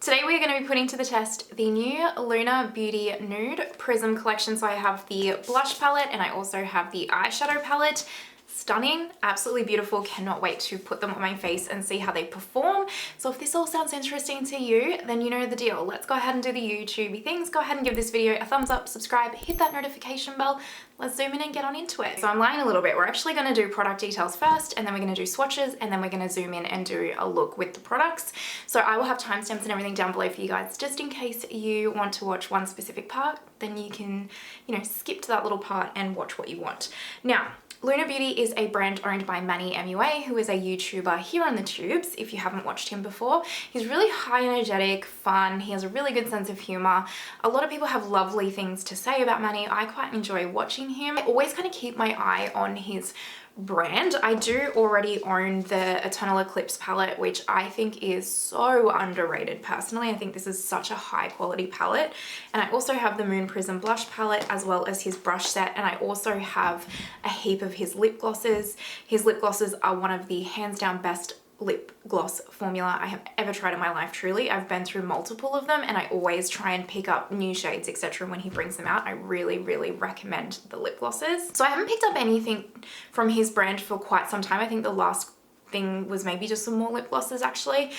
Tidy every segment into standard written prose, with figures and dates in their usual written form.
Today we are going to be putting to the test the new Lunar Beauty Nude Prism collection. So I have the blush palette and I also have the eyeshadow palette. Stunning, absolutely beautiful. Cannot wait to put them on my face and see how they perform. So if this all sounds interesting to you, then you know the deal. Let's go ahead and do the YouTubey things. Go ahead and give this video a thumbs up, subscribe, hit that notification bell. Let's zoom in and get on into it. So I'm lying a little bit. We're actually going to do product details first, and then we're going to do swatches, and then we're going to zoom in and do a look with the products. So I will have timestamps and everything down below for you guys, just in case you want to watch one specific part, then you can, skip to that little part and watch what you want. Now, Lunar Beauty is a brand owned by Manny MUA, who is a YouTuber here on the tubes, if you haven't watched him before. He's really high energetic, fun, he has a really good sense of humor. A lot of people have lovely things to say about Manny. I quite enjoy watching him. I always kind of keep my eye on his brand. I do already own the Eternal Eclipse palette, which I think is so underrated personally. I think this is such a high quality palette. And I also have the Moon Prism blush palette as well as his brush set, and I also have a heap of his lip glosses. His lip glosses are one of the hands down best lip gloss formula I have ever tried in my life, truly. I've been through multiple of them and I always try and pick up new shades, etc. when he brings them out. I really recommend the lip glosses. So I haven't picked up anything from his brand for quite some time. I think the last thing was maybe just some more lip glosses actually,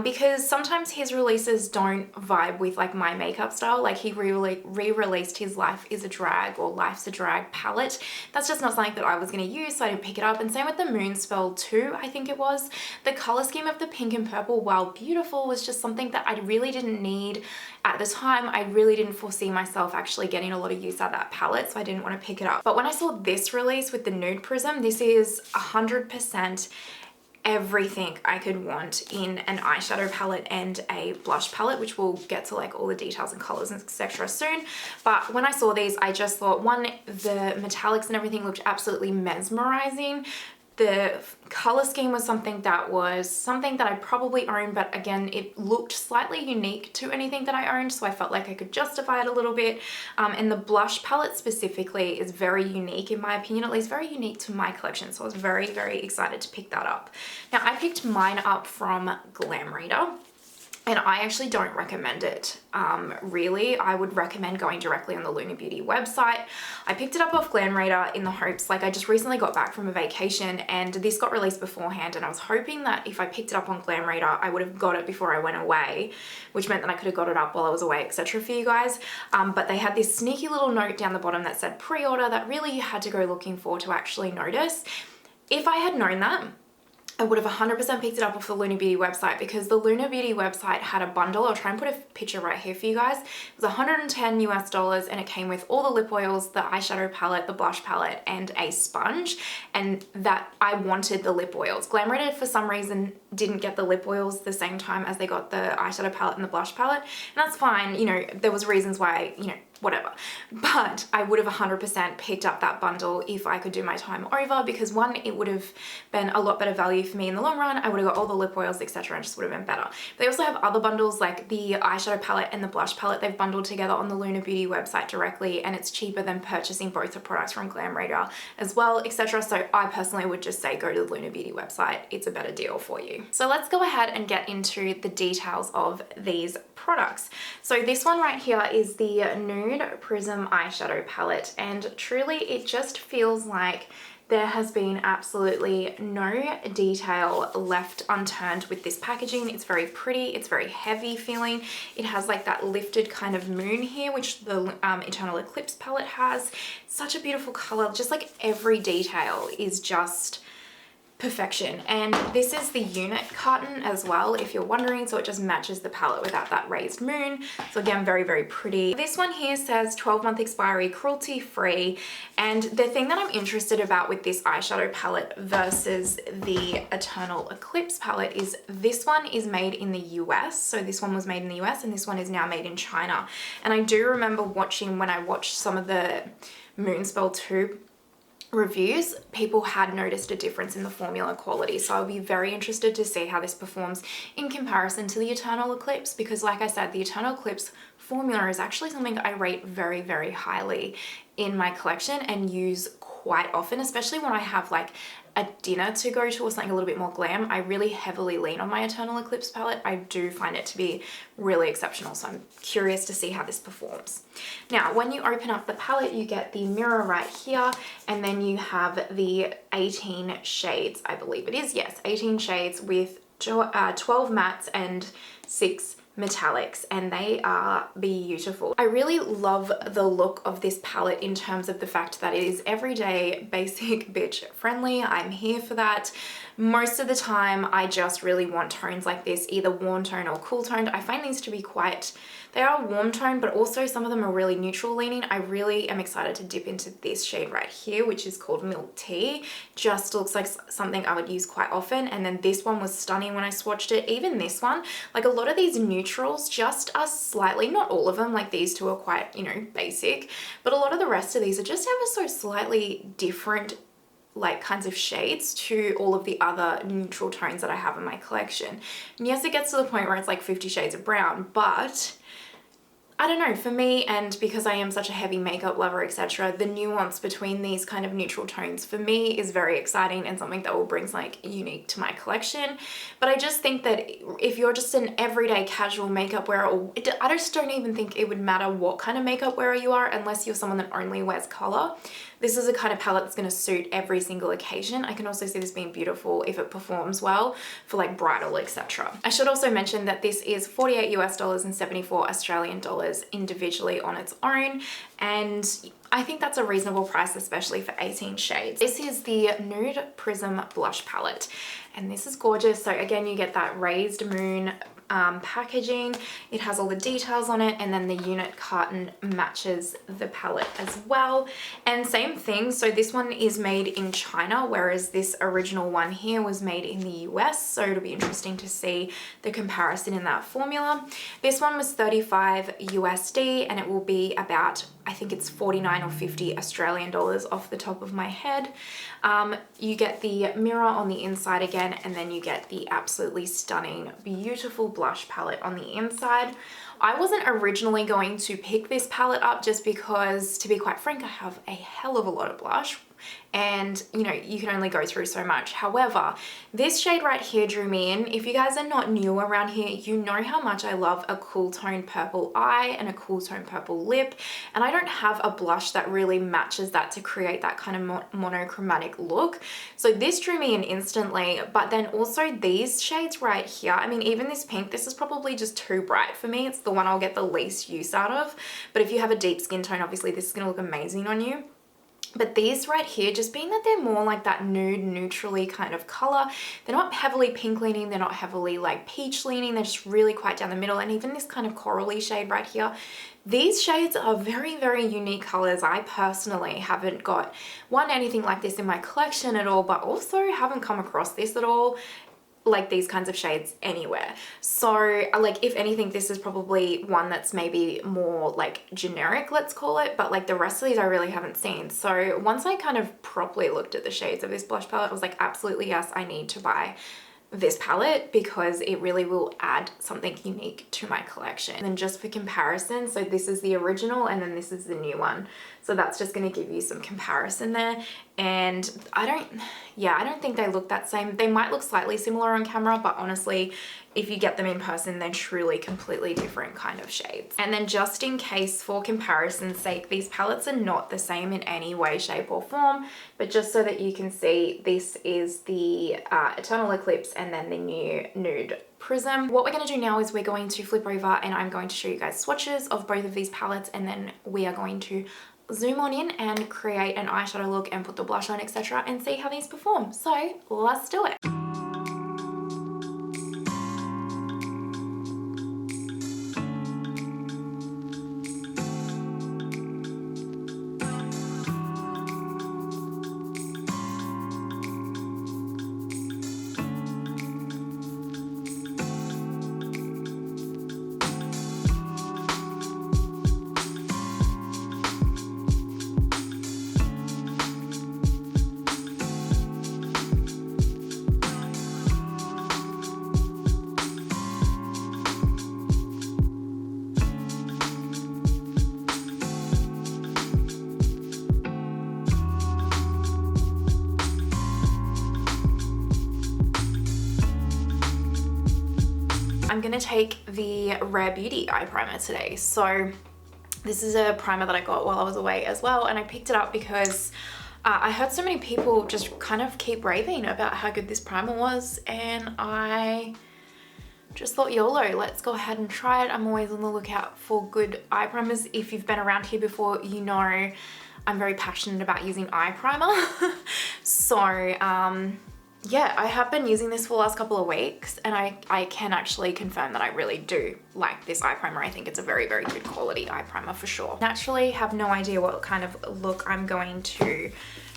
because sometimes his releases don't vibe with like my makeup style. Like he re-released his Life is a Drag or Life's a Drag palette. That's just not something that I was going to use, so I didn't pick it up. And same with the Moonspell 2, I think it was. The color scheme of the pink and purple, while beautiful, was just something that I really didn't need at the time. I really didn't foresee myself actually getting a lot of use out of that palette, so I didn't want to pick it up. But when I saw this release with the Nude Prism, this is 100% everything I could want in an eyeshadow palette and a blush palette, which we'll get to like all the details and colors and etc. soon. But when I saw these, I just thought, one, the metallics and everything looked absolutely mesmerizing. The color scheme was something that I probably own, but again, it looked slightly unique to anything that I owned, so I felt like I could justify it a little bit. And the blush palette specifically is very unique, in my opinion, at least very unique to my collection, so I was very excited to pick that up. Now, I picked mine up from Glam Raider. And I actually don't recommend it, really. I would recommend going directly on the Lunar Beauty website. I picked it up off Glam Raider in the hopes, like I just recently got back from a vacation and this got released beforehand, and I was hoping that if I picked it up on Glam Raider, I would have got it before I went away, which meant that I could have got it up while I was away, etc. for you guys. But they had this sneaky little note down the bottom that said pre-order that really you had to go looking for to actually notice. If I had known that, I would have 100% picked it up off the Lunar Beauty website, because the Lunar Beauty website had a bundle. I'll try and put a picture right here for you guys. It was $110 US, and it came with all the lip oils, the eyeshadow palette, the blush palette, and a sponge. And that I wanted the lip oils. Glam Raider for some reason didn't get the lip oils the same time as they got the eyeshadow palette and the blush palette. And that's fine, there was reasons why, whatever. But I would have 100% picked up that bundle if I could do my time over, because one, it would have been a lot better value for me in the long run. I would have got all the lip oils, etc. and just would have been better. They also have other bundles like the eyeshadow palette and the blush palette. They've bundled together on the Lunar Beauty website directly, and it's cheaper than purchasing both the products from Glam Raider as well, etc. So I personally would just say go to the Lunar Beauty website. It's a better deal for you. So let's go ahead and get into the details of these products. So this one right here is the Nude Prism eyeshadow palette, and truly it just feels like there has been absolutely no detail left unturned with this packaging. It's very pretty, it's very heavy feeling. It has like that lifted kind of moon here, which the Eternal Eclipse palette has. Such a beautiful color, just like every detail is just perfection. And this is the unit carton as well, if you're wondering, so it just matches the palette without that raised moon. So again, very pretty. This one here says 12-month expiry, cruelty free. And the thing that I'm interested about with this eyeshadow palette versus the Eternal Eclipse palette is this one is made in the US. So this one was made in the US and this one is now made in China. And I do remember when I watched some of the Moonspell 2 reviews, people had noticed a difference in the formula quality. So I'll be very interested to see how this performs in comparison to the Eternal Eclipse, because like I said, the Eternal Eclipse formula is actually something I rate very highly in my collection and use quite often, especially when I have like a dinner to go to or something a little bit more glam, I really heavily lean on my Eternal Eclipse palette. I do find it to be really exceptional, so I'm curious to see how this performs. Now, when you open up the palette, you get the mirror right here, and then you have the 18 shades, I believe it is, yes, 18 shades with 12 mattes and 6 metallics, and they are beautiful. I really love the look of this palette in terms of the fact that it is everyday basic bitch friendly. I'm here for that. Most of the time I just really want tones like this, either warm tone or cool toned. I find these to be quite, they are warm tone, but also some of them are really neutral leaning. I really am excited to dip into this shade right here, which is called Milk Tea. Just looks like something I would use quite often. And then this one was stunning when I swatched it. Even this one, like a lot of these neutrals just are slightly, not all of them, like these two are quite, you know, basic, but a lot of the rest of these are just ever so slightly different like kinds of shades to all of the other neutral tones that I have in my collection. And yes, it gets to the point where it's like 50 shades of brown, but I don't know, for me, and because I am such a heavy makeup lover, etc., the nuance between these kind of neutral tones for me is very exciting and something that will bring something unique to my collection. But I just think that if you're just an everyday casual makeup wearer, or I just don't even think it would matter what kind of makeup wearer you are unless you're someone that only wears color. This is a kind of palette that's going to suit every single occasion. I can also see this being beautiful if it performs well for like bridal, etc. I should also mention that this is $48 US and 74 Australian dollars individually on its own, and I think that's a reasonable price, especially for 18 shades. This is the Nude Prism blush palette, and this is gorgeous. So again, you get that raised moon packaging. It has all the details on it, and then the unit carton matches the palette as well. And same thing, so this one is made in China, whereas this original one here was made in the US, so it'll be interesting to see the comparison in that formula. This one was 35 USD, and it will be about, I think it's 49 or 50 Australian dollars off the top of my head. You get the mirror on the inside again, and then you get the absolutely stunning, beautiful blush palette on the inside. I wasn't originally going to pick this palette up just because, to be quite frank, I have a hell of a lot of blush, and you know, you can only go through so much. However, this shade right here drew me in. If you guys are not new around here, you know how much I love a cool tone purple eye and a cool tone purple lip, and I don't have a blush that really matches that to create that kind of monochromatic look. So this drew me in instantly, but then also these shades right here, I mean, even this pink, this is probably just too bright for me. It's the one I'll get the least use out of, but if you have a deep skin tone, obviously this is gonna look amazing on you. But these right here, just being that they're more like that nude, neutrally kind of color, they're not heavily pink leaning, they're not heavily like peach leaning, they're just really quite down the middle. And even this kind of corally shade right here, these shades are very, very unique colors. I personally haven't got anything like this in my collection at all, but also haven't come across this at all, like these kinds of shades anywhere. So like, if anything, this is probably one that's maybe more like generic, let's call it, but like the rest of these I really haven't seen. So once I kind of properly looked at the shades of this blush palette, I was like, absolutely yes, I need to buy this palette because it really will add something unique to my collection. And then just for comparison, so this is the original and then this is the new one. So that's just going to give you some comparison there. And I don't think they look that same. They might look slightly similar on camera, but honestly, if you get them in person, they're truly completely different kind of shades. And then just in case, for comparison's sake, these palettes are not the same in any way, shape or form, but just so that you can see, this is the Eternal Eclipse and then the new Nude Prism. What we're going to do now is we're going to flip over and I'm going to show you guys swatches of both of these palettes, and then we are going to zoom on in and create an eyeshadow look and put the blush on, etc., and see how these perform. So let's do it. I'm gonna take the Rare Beauty eye primer today. So this is a primer that I got while I was away as well, and I picked it up because I heard so many people just kind of keep raving about how good this primer was, and I just thought, YOLO, let's go ahead and try it. I'm always on the lookout for good eye primers. If you've been around here before, you know I'm very passionate about using eye primer. So yeah, I have been using this for the last couple of weeks, and I can actually confirm that I really do like this eye primer. I think it's a very, very good quality eye primer for sure. Naturally, have no idea what kind of look I'm going to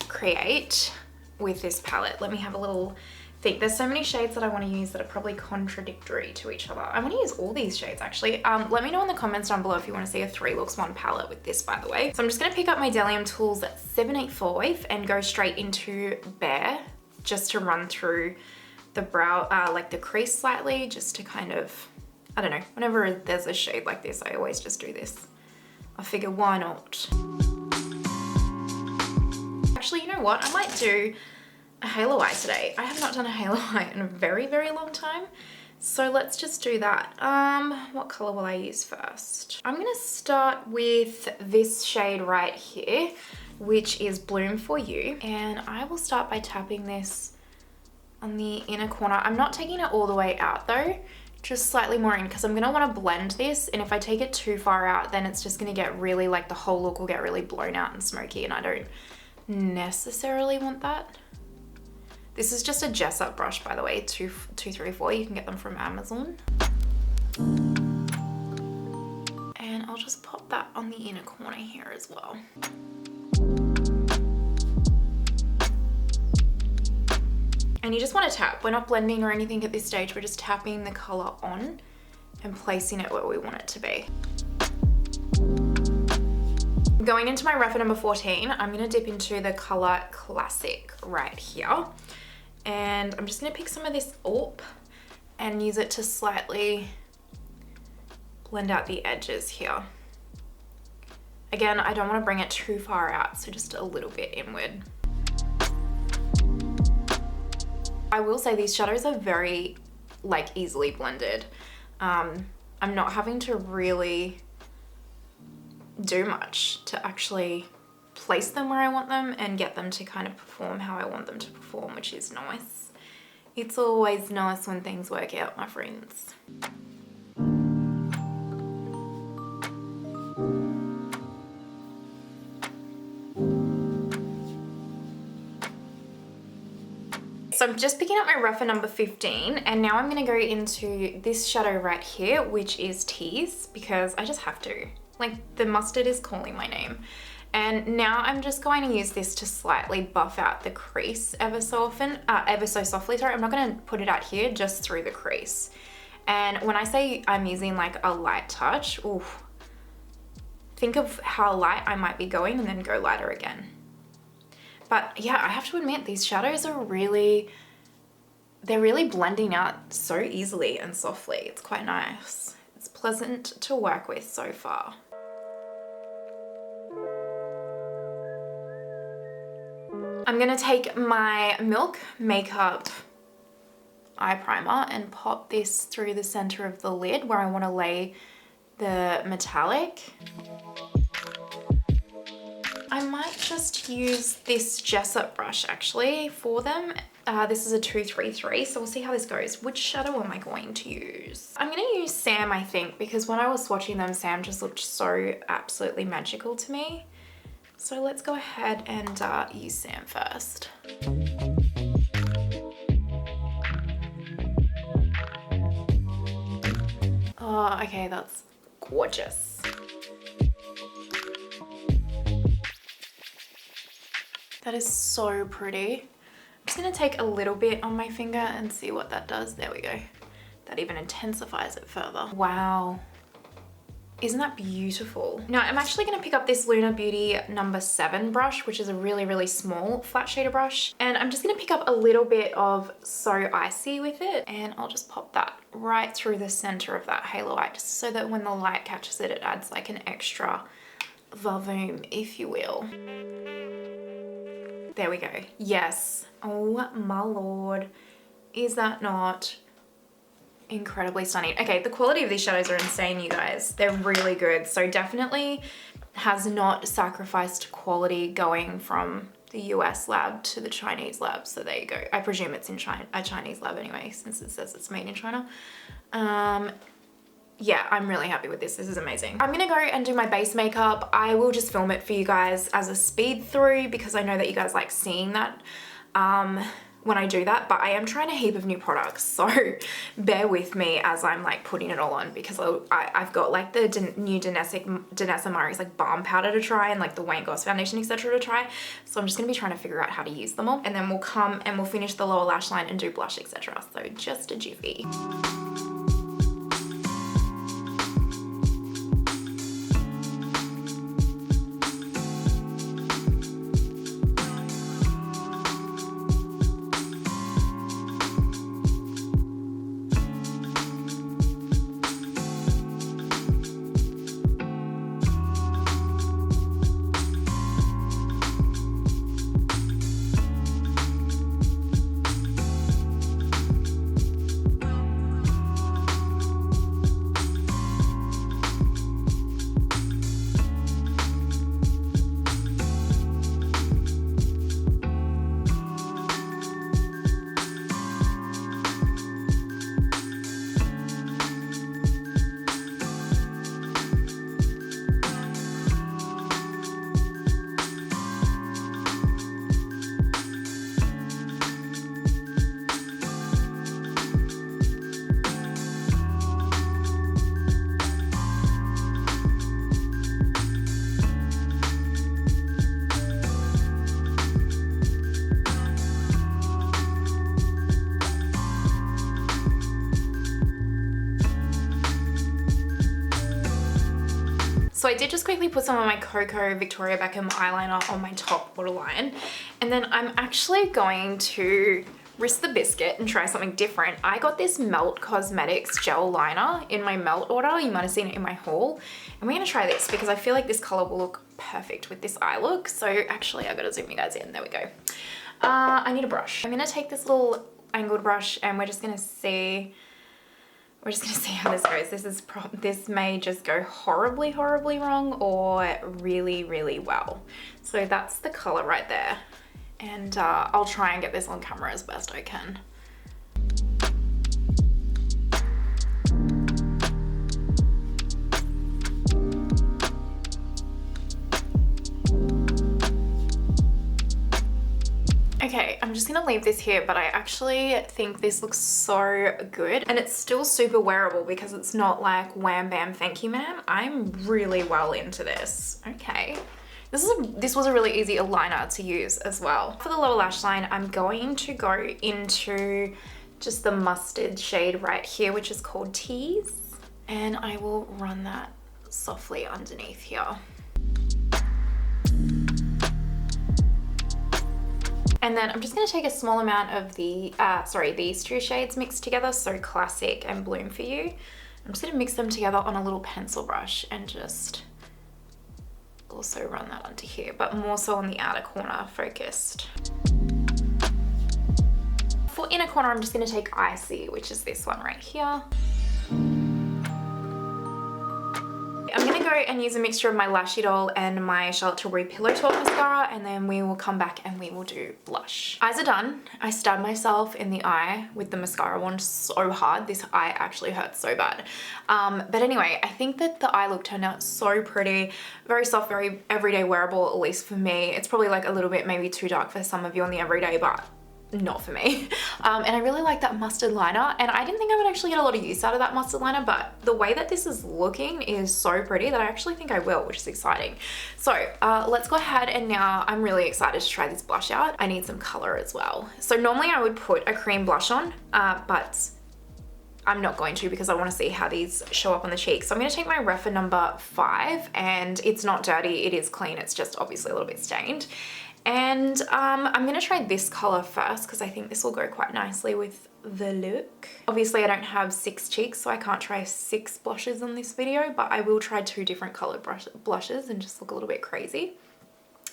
create with this palette. Let me have a little think. There's so many shades that I want to use that are probably contradictory to each other. I want to use all these shades actually. Let me know in the comments down below if you want to see a 3 looks 1 palette with this, by the way. So I'm just going to pick up my Delium Tools 785 and go straight into Bare, just to run through the brow, like the crease slightly, just to kind of, I don't know, whenever there's a shade like this, I always just do this. I figure, why not? Actually, you know what? I might do a halo eye today. I have not done a halo eye in a very, very long time. So let's just do that. What color will I use first? I'm gonna start with this shade right here, which is Bloom For You. And I will start by tapping this on the inner corner. I'm not taking it all the way out though, just slightly more in, because I'm gonna wanna blend this, and if I take it too far out, then it's just gonna get really, like the whole look will get really blown out and smoky, and I don't necessarily want that. This is just a Jessup brush, by the way, 234. You can get them from Amazon. And I'll just pop that on the inner corner here as well. And you just want to tap. We're not blending or anything at this stage. We're just tapping the color on and placing it where we want it to be. Going into my reference number 14, I'm going to dip into the color Classic right here. And I'm just going to pick some of this up and use it to slightly blend out the edges here. Again, I don't want to bring it too far out, so just a little bit inward. I will say these shadows are very, like, easily blended. I'm not having to really do much to actually place them where I want them and get them to kind of perform how I want them to perform, which is nice. It's always nice when things work out, my friends. So I'm just picking up my reference number 15, and now I'm going to go into this shadow right here, which is Tease, because I just have to. Like, the mustard is calling my name. And now I'm just going to use this to slightly buff out the crease ever so softly. Sorry, I'm not going to put it out here, just through the crease. And when I say I'm using like a light touch, oof, think of how light I might be going and then go lighter again. But yeah, I have to admit, these shadows are really, they're really blending out so easily and softly. It's quite nice. It's pleasant to work with so far. I'm gonna take my Milk Makeup eye primer and pop this through the center of the lid where I want to lay the metallic. I might just use this Jessup brush actually for them. This is a 233, so we'll see how this goes. Which shadow am I going to use? I'm gonna use Sam, I think, because when I was swatching them, Sam just looked so absolutely magical to me. So let's go ahead and use Sam first. Oh, okay, that's gorgeous. That is so pretty. I'm just gonna take a little bit on my finger and see what that does. There we go. That even intensifies it further. Wow. Isn't that beautiful? Now I'm actually gonna pick up this Lunar Beauty number 7 brush, which is a really, really small flat shader brush. And I'm just gonna pick up a little bit of So Icy with it. And I'll just pop that right through the center of that halo eye, just so that when the light catches it, it adds like an extra volume, if you will. There we go. Yes. Oh my Lord. Is that not incredibly stunning. Okay, the quality of these shadows are insane, you guys. They're really good. So definitely has not sacrificed quality going from the US lab to the Chinese lab. So there you go. I presume it's in China, a Chinese lab anyway, since it says it's made in China. Yeah, I'm really happy with this. This is amazing. I'm gonna go and do my base makeup. I will just film it for you guys as a speed through because I know that you guys like seeing that when I do that, but I am trying a heap of new products, so bear with me as I'm like putting it all on because I've got like the new Danessa Myricks like balm powder to try and like the Goss foundation, etc. to try. So I'm just gonna be trying to figure out how to use them all, and then we'll come and we'll finish the lower lash line and do blush, etc. So just a jiffy. So I did just quickly put some of my Cocoa Victoria Beckham eyeliner on my top waterline, and then I'm actually going to risk the biscuit and try something different. I got this Melt Cosmetics gel liner in my Melt order. You might have seen it in my haul. And we're gonna try this because I feel like this color will look perfect with this eye look. So actually I gotta zoom you guys in, there we go. I need a brush. I'm gonna take this little angled brush and we're just gonna see how this goes. This may just go horribly, horribly wrong or really, really well. So that's the color right there. And I'll try and get this on camera as best I can. Okay, I'm just gonna leave this here, but I actually think this looks so good, and it's still super wearable because it's not like wham bam thank you ma'am. I'm really well into this. Okay. This was a really easy liner to use as well. For the lower lash line, I'm going to go into just the mustard shade right here, which is called Tease, and I will run that softly underneath here. And then I'm just gonna take a small amount of these two shades mixed together, so Classic and Bloom for You. I'm just gonna mix them together on a little pencil brush and just also run that onto here, but more so on the outer corner focused. For inner corner, I'm just gonna take Icy, which is this one right here. I'm gonna go and use a mixture of my Lash Idole and my Charlotte Tilbury Pillowtalk mascara, and then we will come back and we will do blush. Eyes are done. I stabbed myself in the eye with the mascara wand so hard. This eye actually hurts so bad. But anyway, I think that the eye look turned out so pretty. Very soft, very everyday wearable, at least for me. It's probably like a little bit maybe too dark for some of you on the everyday, but not for me. And I really like that mustard liner, and I didn't think I would actually get a lot of use out of that mustard liner, but the way that this is looking is so pretty that I actually think I will, which is exciting. So let's go ahead, and now I'm really excited to try this blush out. I need some color as well. So normally I would put a cream blush on, but I'm not going to because I want to see how these show up on the cheeks. So I'm going to take my Refa number 5, and it's not dirty, it is clean, it's just obviously a little bit stained. And I'm gonna try this color first because I think this will go quite nicely with the look. Obviously I don't have 6 cheeks, so I can't try 6 blushes on this video, but I will try 2 different colored blushes and just look a little bit crazy.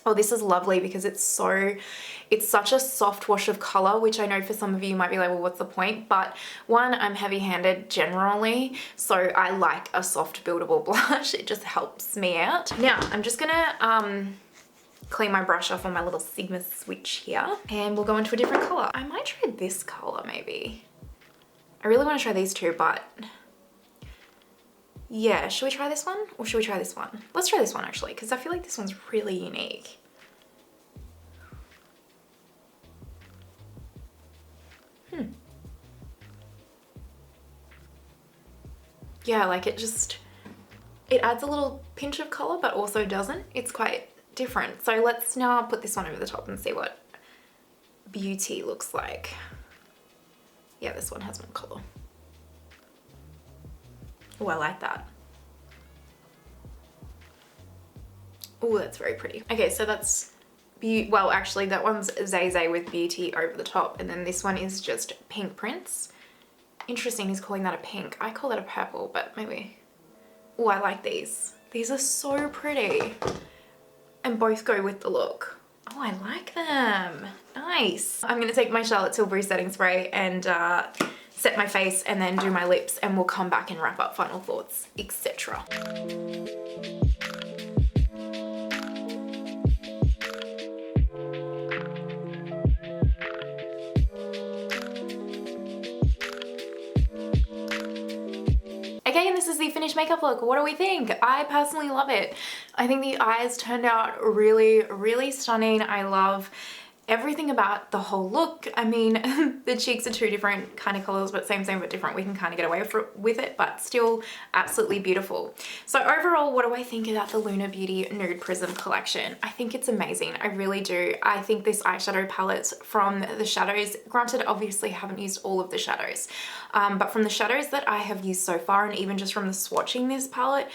Oh, this is lovely because it's such a soft wash of color, which I know for some of you might be like, well, what's the point? But one, I'm heavy-handed generally, so I like a soft buildable blush. It just helps me out. Now, I'm just gonna clean my brush off on my little Sigma switch here, and we'll go into a different color. I might try this color maybe. I really want to try these two, but yeah, should we try this one or should we try this one? Let's try this one actually, because I feel like this one's really unique. Yeah, like it adds a little pinch of color, but also doesn't. It's quite different. So let's now put this one over the top and see what Beauty looks like. Yeah, this one has more color. Oh, I like that. Oh, that's very pretty. Okay, so that's well, actually that one's Zay Zay with Beauty over the top, and then this one is just Pink Prince. Interesting, he's calling that a pink. I call that a purple, but maybe. Oh, I like these. These are so pretty. And both go with the look. Oh, I like them. Nice. I'm gonna take my Charlotte Tilbury setting spray and set my face and then do my lips, and we'll come back and wrap up final thoughts, etc. Okay, and this is the finished makeup look. What do we think? I personally love it. I think the eyes turned out really, really stunning. I love everything about the whole look. I mean, the cheeks are two different kind of colors, but same but different. We can kind of get away with it, but still absolutely beautiful. So overall, what do I think about the Lunar Beauty Nude Prism collection? I think it's amazing. I really do. I think this eyeshadow palette from the shadows, granted, obviously I haven't used all of the shadows, but from the shadows that I have used so far, and even just from the swatching this palette,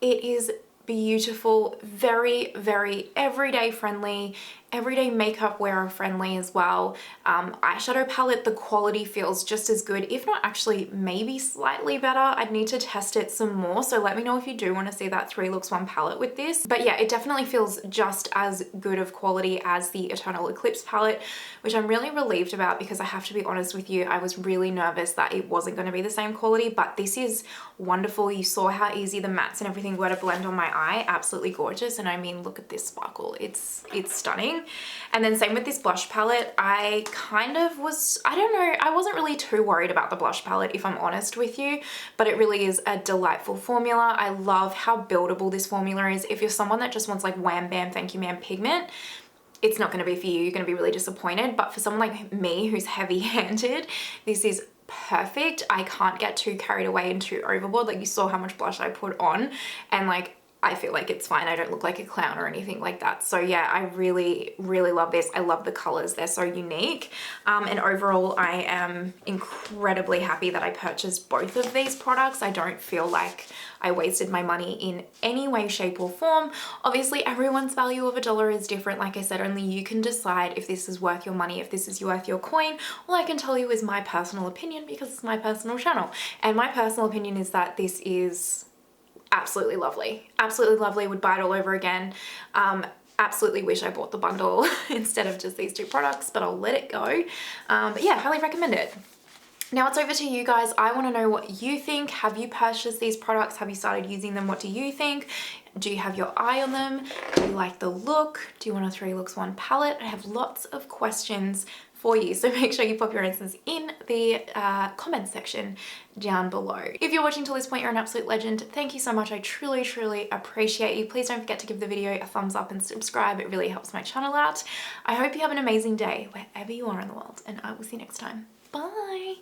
it is beautiful, very, very everyday friendly, everyday makeup wearer friendly as well. Eyeshadow palette, the quality feels just as good, if not actually maybe slightly better. I'd need to test it some more, so let me know if you do want to see that 3 looks 1 palette with this. But yeah, it definitely feels just as good of quality as the Eternal Eclipse palette, which I'm really relieved about, because I have to be honest with you, I was really nervous that it wasn't going to be the same quality, but this is wonderful. You saw how easy the mattes and everything were to blend on my eye. Absolutely gorgeous. And I mean, look at this sparkle. It's stunning. And then same with this blush palette. I kind of was, I don't know, I wasn't really too worried about the blush palette, if I'm honest with you, but it really is a delightful formula. I love how buildable this formula is. If you're someone that just wants like wham bam thank you ma'am pigment, it's not going to be for you. You're going to be really disappointed. But for someone like me who's heavy-handed, this is perfect. I can't get too carried away and too overboard. Like, you saw how much blush I put on, and like I feel like it's fine. I don't look like a clown or anything like that. So yeah, I really, really love this. I love the colors. They're so unique. And overall, I am incredibly happy that I purchased both of these products. I don't feel like I wasted my money in any way, shape or form. Obviously, everyone's value of $1 is different. Like I said, only you can decide if this is worth your money, if this is worth your coin. All I can tell you is my personal opinion, because it's my personal channel. And my personal opinion is that this is absolutely lovely. Absolutely lovely. Would buy it all over again. Absolutely wish I bought the bundle instead of just these 2 products, but I'll let it go. But yeah, highly recommend it. Now it's over to you guys. I want to know what you think. Have you purchased these products? Have you started using them? What do you think? Do you have your eye on them? Do you like the look? Do you want a 3 looks 1 palette? I have lots of questions for you, so make sure you pop your answers in the comment section down below. If you're watching till this point, you're an absolute legend. Thank you so much. I truly, truly appreciate you. Please don't forget to give the video a thumbs up and subscribe. It really helps my channel out. I hope you have an amazing day wherever you are in the world, and I will see you next time. Bye.